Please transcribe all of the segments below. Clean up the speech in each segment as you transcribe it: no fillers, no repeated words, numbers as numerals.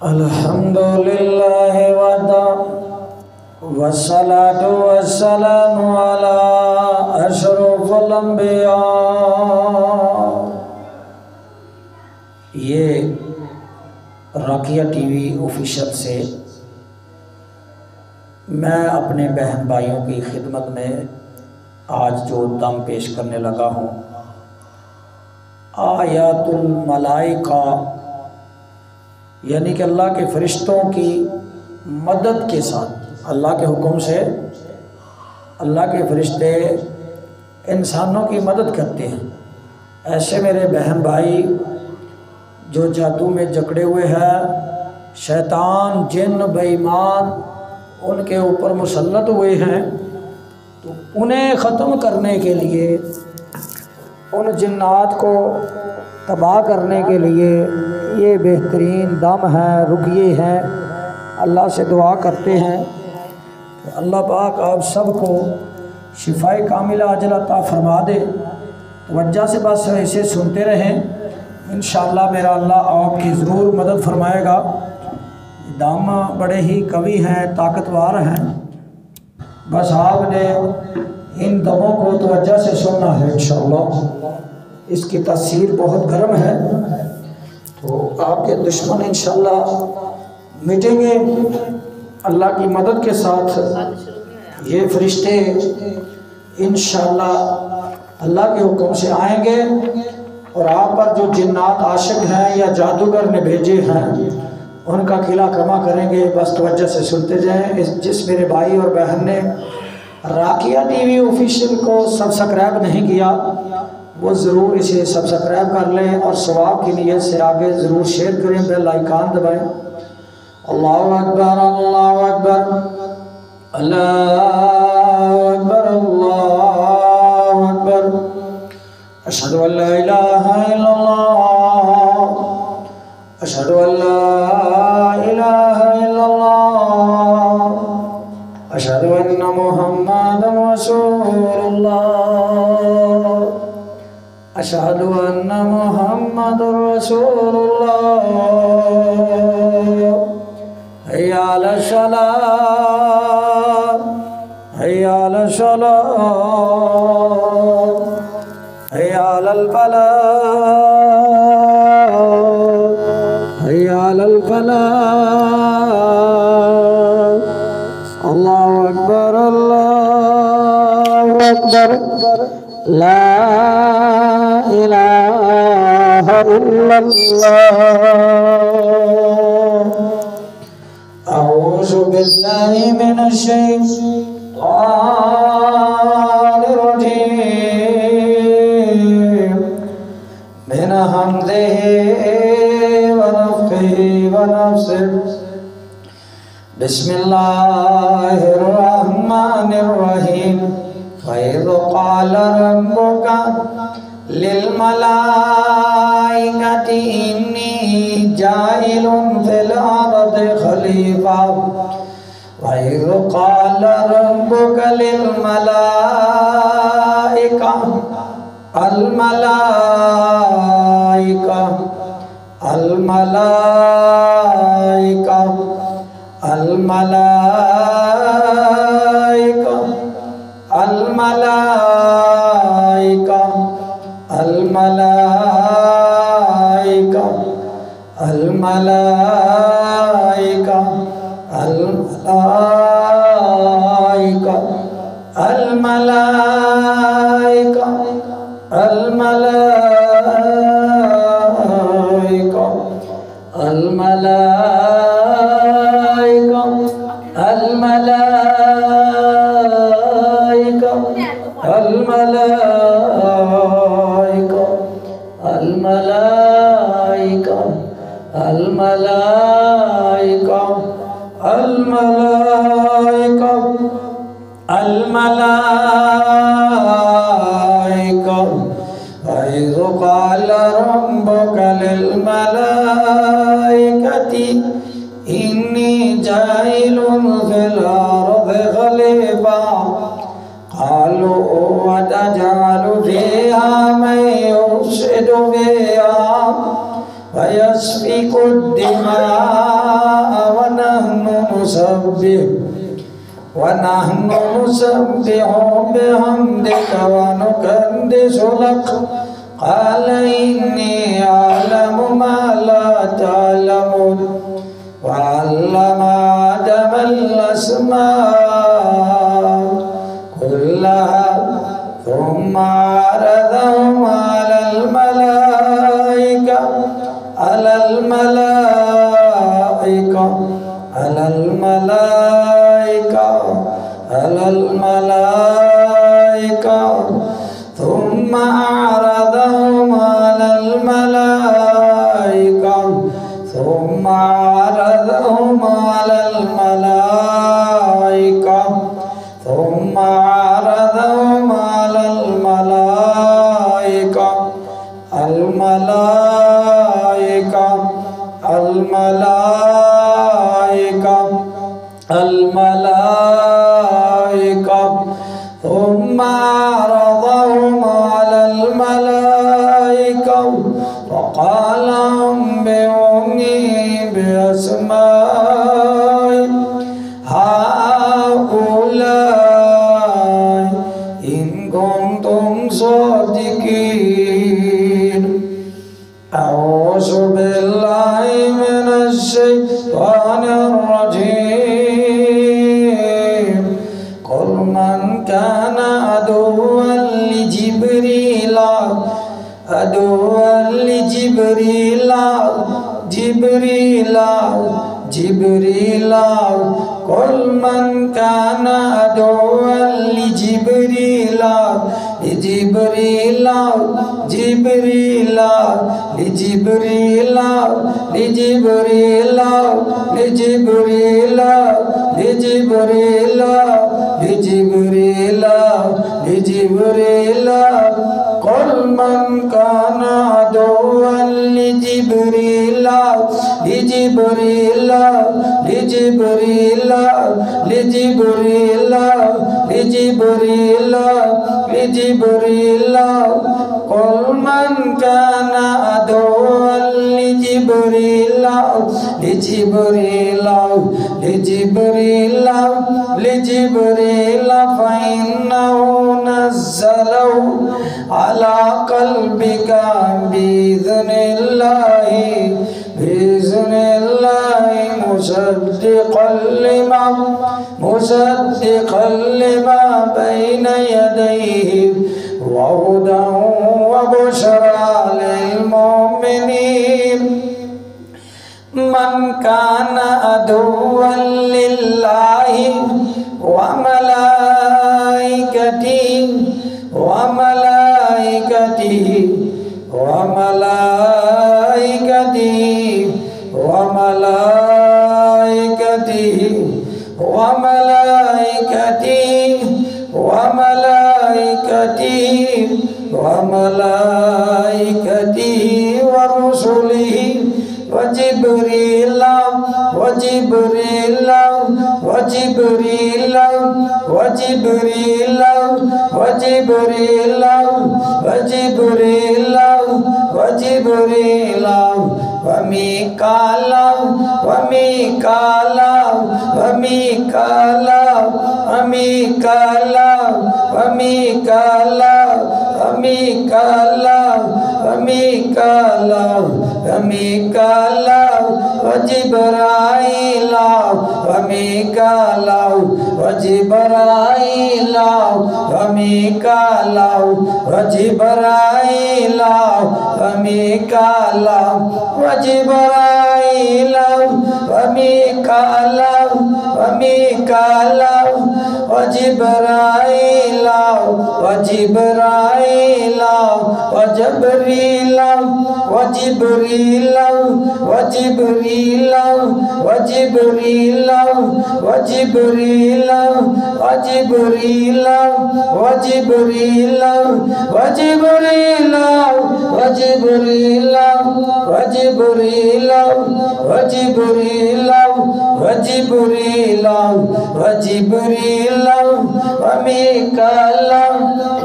अल्हम्दुलिल्लाह वहदा वस्सलातु वस्सलामु अला अशरफिल अंबिया। ये राकिया टीवी ऑफिशियल से मैं अपने बहन भाइयों की खिदमत में आज जो दम पेश करने लगा हूँ, आयातुल मलाइका यानी कि अल्लाह के फरिश्तों की मदद के साथ, अल्लाह के हुक्म से अल्लाह के फरिश्ते इंसानों की मदद करते हैं। ऐसे मेरे बहन भाई जो जादू में जकड़े हुए हैं, शैतान जिन बेईमान उनके ऊपर मुसल्लत हुए हैं, तो उन्हें ख़त्म करने के लिए, उन जिन्नात को तबाह करने के लिए ये बेहतरीन दम है, रुकिए हैं। अल्लाह से दुआ करते हैं तो अल्लाह पाक आप सबको शिफाए कामिला अजल अता फरमा दे। तवज्जो से बस इसे सुनते रहें, इंशाअल्लाह मेरा अल्लाह आपकी ज़रूर मदद फरमाएगा। दम बड़े ही कवि हैं, ताकतवर हैं, बस आपने इन दमों को तवज्जो से सुनना है। इंशाअल्लाह इसकी तासीर बहुत गर्म है, तो आपके दुश्मन इंशाअल्लाह मिटेंगे अल्लाह की मदद के साथ। ये फरिश्ते इंशाअल्लाह अल्लाह के हुक्म से आएंगे और आप पर जो जिन्नात आशिक हैं या जादूगर ने भेजे हैं उनका किला कमा करेंगे। बस तवज्जो से सुनते जाएं। जिस मेरे भाई और बहन ने राकिया टीवी ऑफिशियल को सब्सक्राइब नहीं किया वो ज़रूर इसे सब्सक्राइब कर लें और सवाब की नीयत से आगे ज़रूर शेयर करें, बेल आइकन दबाएं। अल्लाहु अकबर, अल्लाहु अकबर, अल्लाहु अकबर, अल्लाहु अकबर। अशहदु अल्ला इलाहा इल्लल्लाह, अशहदु अल्ला इलाहा इल्लल्लाह, अशहदु अन्ना मुहम्मदन रसूलुल्लाह, अशहदु अन्ना मुहम्मदुर रसूलुल्लाह। हय्या अला सलाह, हय्या अला सलाह, हय्या अलल फलाह, हय्या अलल फलाह। अल्लाहु अकबर, अल्लाहु अकबर, ला इलाहा इल्लल्लाह। औज़ु बिल्लाहि मिनश शैतानिर रजीम, मिन हम्ज़िही व नफ़्ख़िही व नफ़्सिही। बिस्मिल्लाहिर रहमानिर रहीम। वइज़ क़ाल रब्बुका लिल मलाइकति इन्नी जाइलुन फिल अर्दि खलीफा। वइज़ क़ाल रब्बुका लिल मलाइका अल मलाइका अल मलाइका अल मलाइका अल मलाइका अल मलाइका अल मलाइका अल मलाइका अल मलाइका अल मलाइका अल मलाइका अल मलाइका अल मलाइका अल मलाइका अल मलाइका अल मलाइका अल मलाइका। वइज़ क़ाल रब्बुका लिल मलाइकति इन्नी जाइलुन फिल अर्दि खलीफा। क़ालू अतजअलु फ़ीहा मन युफ़्सिदु फ़ीहा व यस्फ़िकु द्दिमा نسبح ونحن نسبح بحمدك ونقدس لك قال إني أعلم ما لا تعلمون وعلم آدم الأسماء كلها ثم عرضهم على الملائكة ثم عرضهم على الملائكة ثم عرضهم على الملائكة ثم عرضهم على الملائكة ثم عرضهم على الملائكة فقال أنبئوني بأسماء هؤلاء إن كنتم صادقين. أعوذ بالله من الشيطان الرجيم. قل من كان عدوا لجبريل قل من كان عدوا لجبريل قل من كان عدوا لجبريل قل من كان عدوا لجبريل فإنه نزله على قلبك بإذن الله مصدقا لما بين يديه وهدى وبشرى للمؤمنين. من كان عدوا لله وملائكته ورسله وجبريل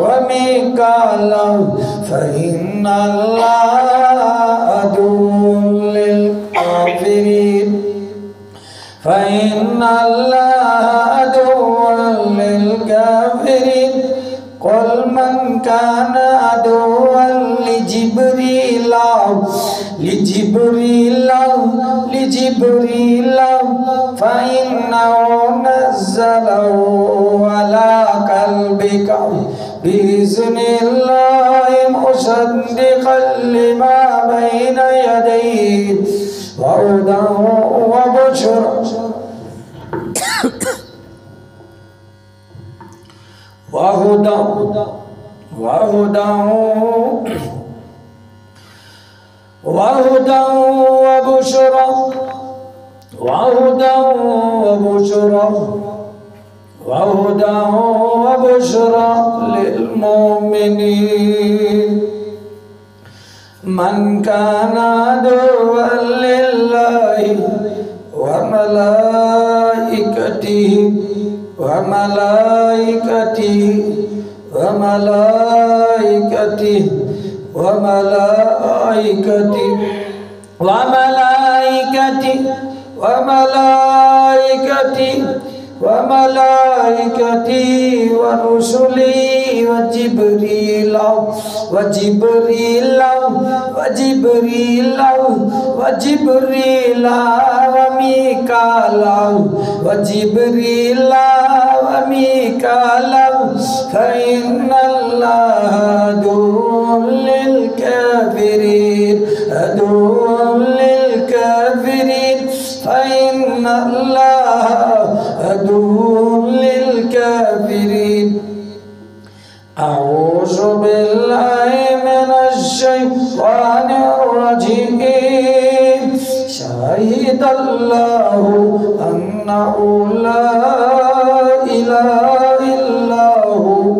وميكال فإن الله عدو للكافرين فإن الله عدو للكافرين قل من كان عدوا لجبريل فإنه نزله على قلبك بإذن الله مصدقا لما بين يديه وهدى وبشرى وهدى وبشرى للمؤمنين من كان عدوا لله وملائكته ورسله وجبريل وميكال فإن الله عدو للكافرين فإن الله عدو للكافرين أعوذ بالله من الشيطان الرجيم شهد الله أنه لا إله إلا هو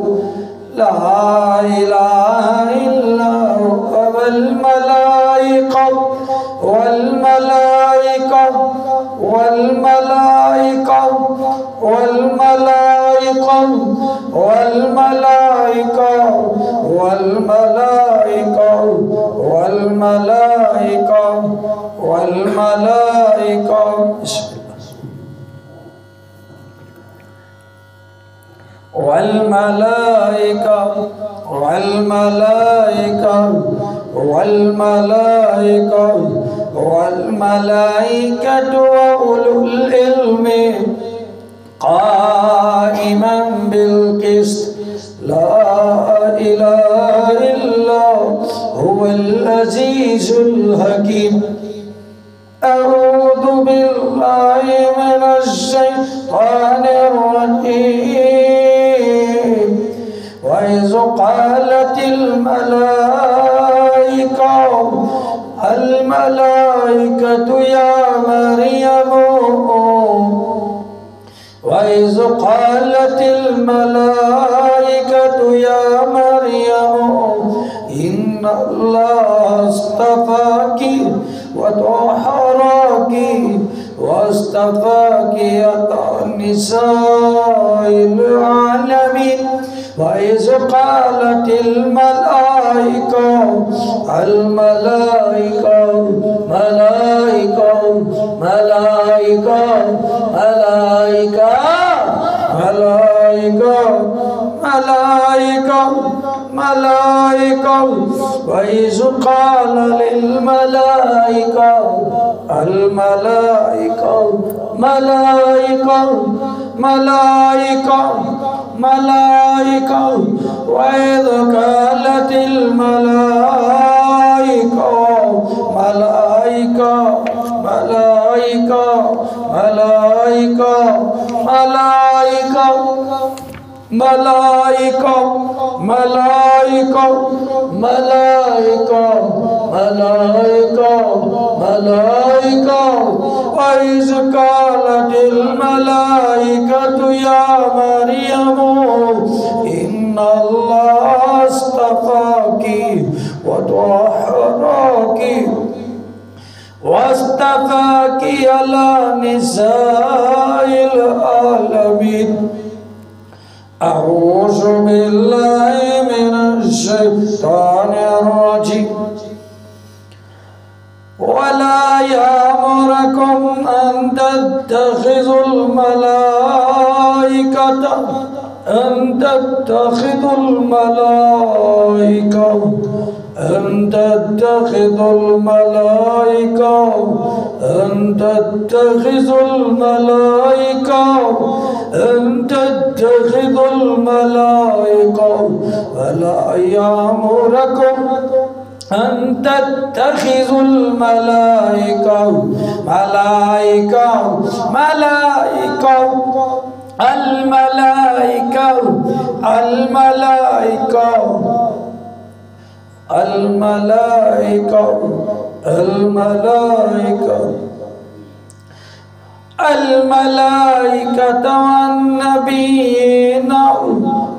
والملائكة وأولو العلم قائما بالقسط لا إله إلا هو العزيز الحكيم أعوذ بالله من الشيطان الرجيم وإذ قالت الملائكة يا مريم إن الله اصطفاك وطهرك واصطفاك على نساء العالمين وإذ قالت وإذ قال للملائكة وإذ قالت وإذ قالت الملائكة يا مريم إن الله اصطفاك وطهرك واصطفاك على نساء العالمين أعوذ بالله من الشيطان الرجيم ولا يأمرك يأمركم أن تتخذوا الملائكة ولا يأمركم أن تتخذوا الملائكة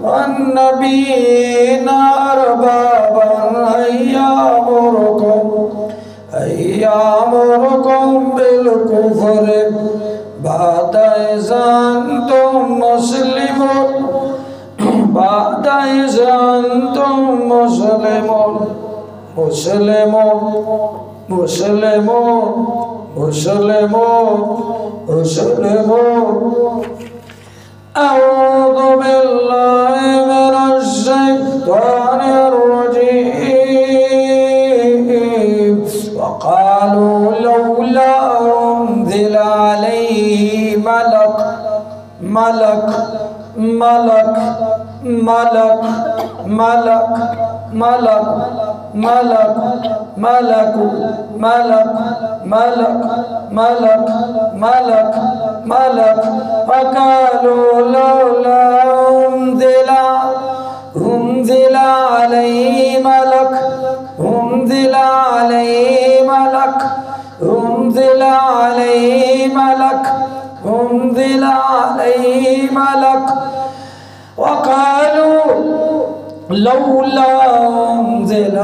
والنبيين أربابا أن يأمركم بالكفر بعد إذ أنتم مسلمون. أعوذ بالله من الشيطان الرجيم. وقالوا لولا أنزل عليه ملك وقالوا لولا أنزل عليه ملك وقالوا لولا أنزل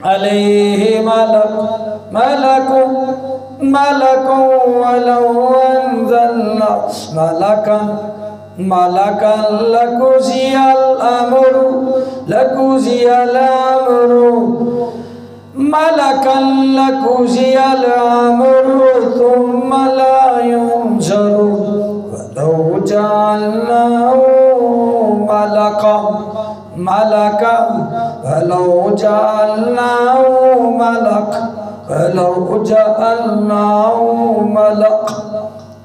عليه ملك ولو أنزلنا ملكا لقضي الأمر ثم لا ينظرون.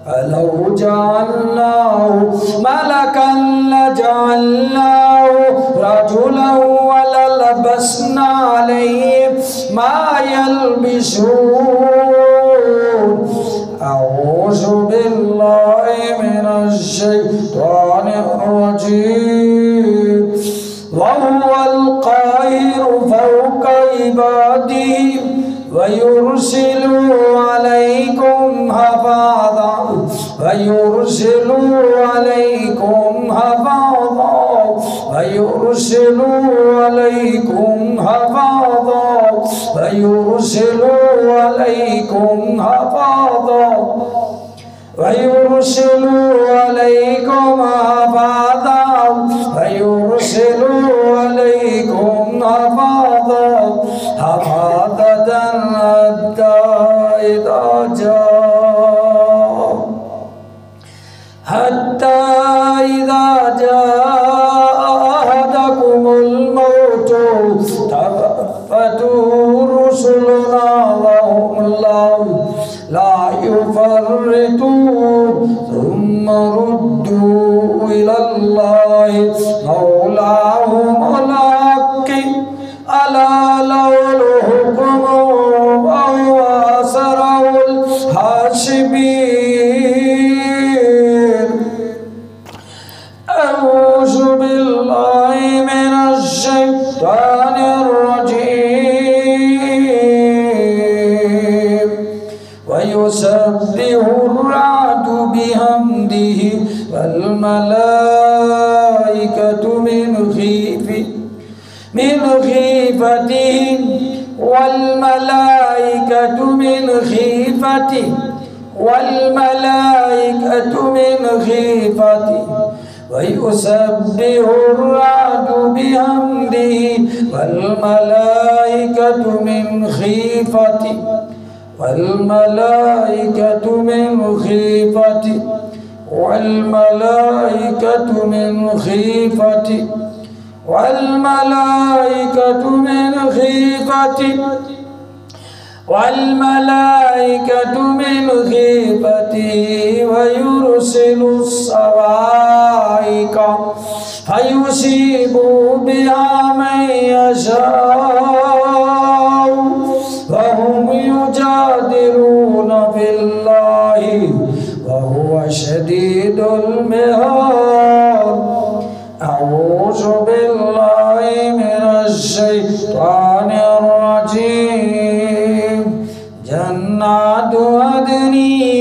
ولو جعلناه ملكا لجعلناه رجلا وللبسنا عليهم ما يلبسون. أعوذ بالله من الشيطان الرجيم. وهو القاهر فوق عباده ويرسل عليكم حفاظا حفاظة حتى إذا جاء أحدكم الموت توفته رسلنا وهم لا يفرطون ثم ردوا إلى الله مولاهم الحق ألا له الحكم وهو أسرع الحاسبين. أعوذ بالله من الشيطان الرجيم. ويسبح الرعد بحمده والملائكة من خيفته ويسبح الرعد بحمده والملائكة من خيفته والملائكة من خيفته والملائكة من خيفته والملائكة من خيفته والملائكة من خيفته ويرسل الصواعق فيصيب بها من يشاء وهم يجادلون في الله وهو شديد المحال. أعوذ بالله من الشيطان الرجيم. جنات عدن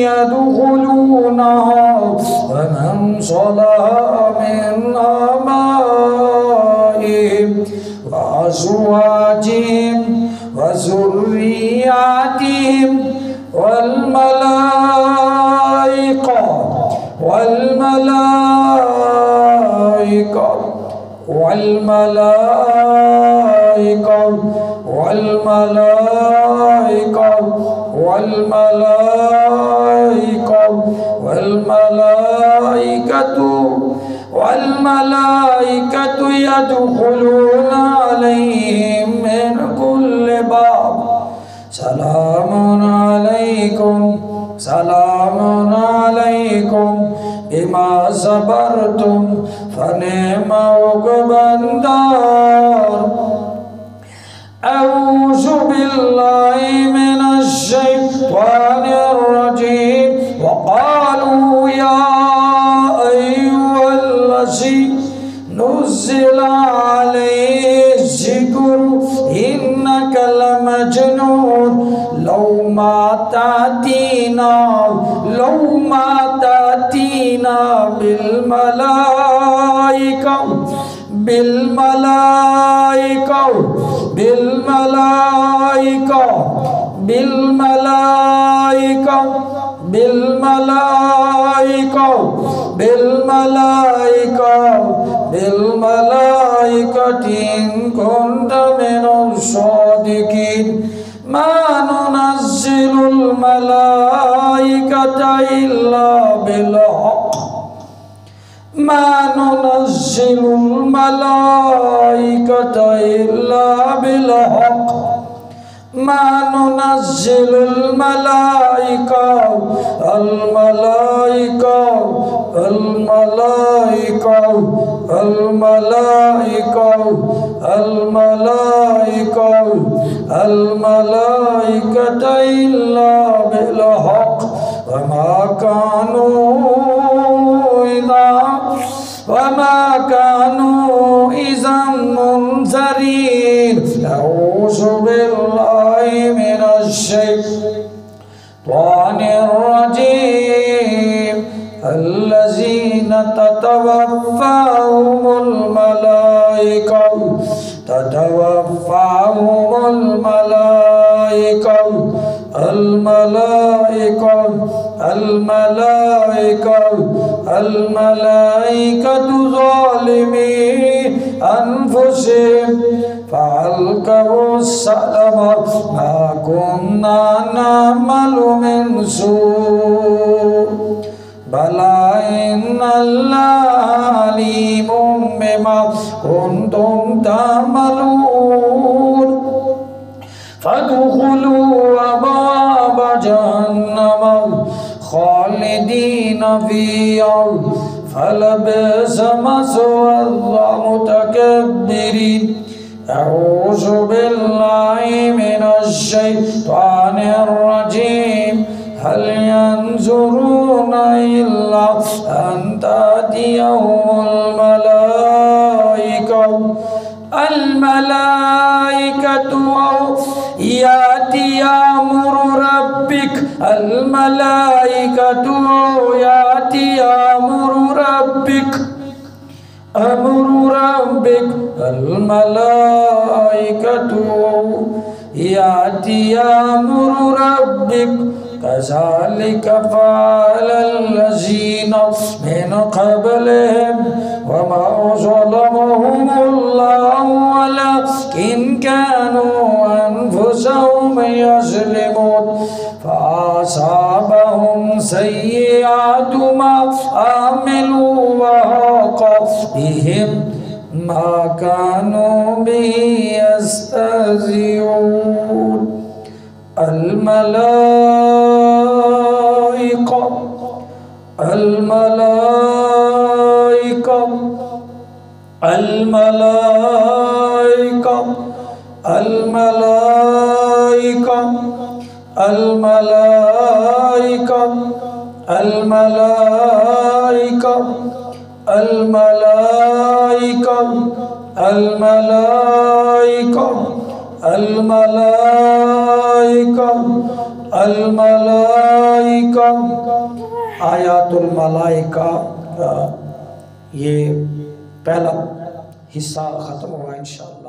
يدخلونها ومن صلح من آبائهم وأزواجهم وذرياتهم والملائكة والملائكة والملائكة والملائكة والملائكة والملائكة والملائكة يدخلون عليهم من كل باب سلام عليكم سلام عليكم بما صبرتم فنعم عقبى الدار. أعوذ بالله من الشيطان الرجيم. وقالوا يا أيها الذي نزل عليه الذكر إنك لمجنون لو ما تأتينا بالملائكة بالملائكة بالملائكة بالملائكة بالملائكة بالملائكة بالملائكة إن كنت من الصادقين. ما ننزل الملائكة إلا بالحق ما ننزل الملائكة إلا بالحق ما ننزل الملائكة الملائكة الملائكة الملائكة الملائكة الملائكة إلا بالحق وما كانوا إذا منذرين. أعوذ بالله من الشيطان الرجيم. الذين تتوفاهم الملائكة الملائكة ظالمي أنفسهم فألقوا السلم ما كنا نعمل من سوء بلى إن الله عليم بما كنتم تعملون. فادخلوا أبواب جهنم خالدين فيها فلبئس مثوى المتكبرين. أعوذ بالله من الشيطان الرجيم. هل ينظرون إلا أن تأتيهم الملائكة أو يأتي أمر ربك الملائكة أو يأتي أمر ربك الملائكة يأتي أمر ربك कज़ालिक फ़अलल्लज़ीना मिन क़ब्लिहिम वमा ज़लमहुमुल्लाहु वलाकिन कानू अनफुसहुम यज़लिमून फ़असाबहुम सय्यिआतु मा आमिलू वहाक़ा बिहिम मा कानू बिही यस्तहज़िऊन। अल-मलाइका अल-मलाइका अल-मलाइका अल-मलाइका अल-मलाइका अल-मलाइका अल-मलाइका अल-मलाइका अल-मलाइका अल-मलाइका। आयातुल मलाइका का ये पहला हिस्सा ख़त्म हुआ इंशाअल्लाह।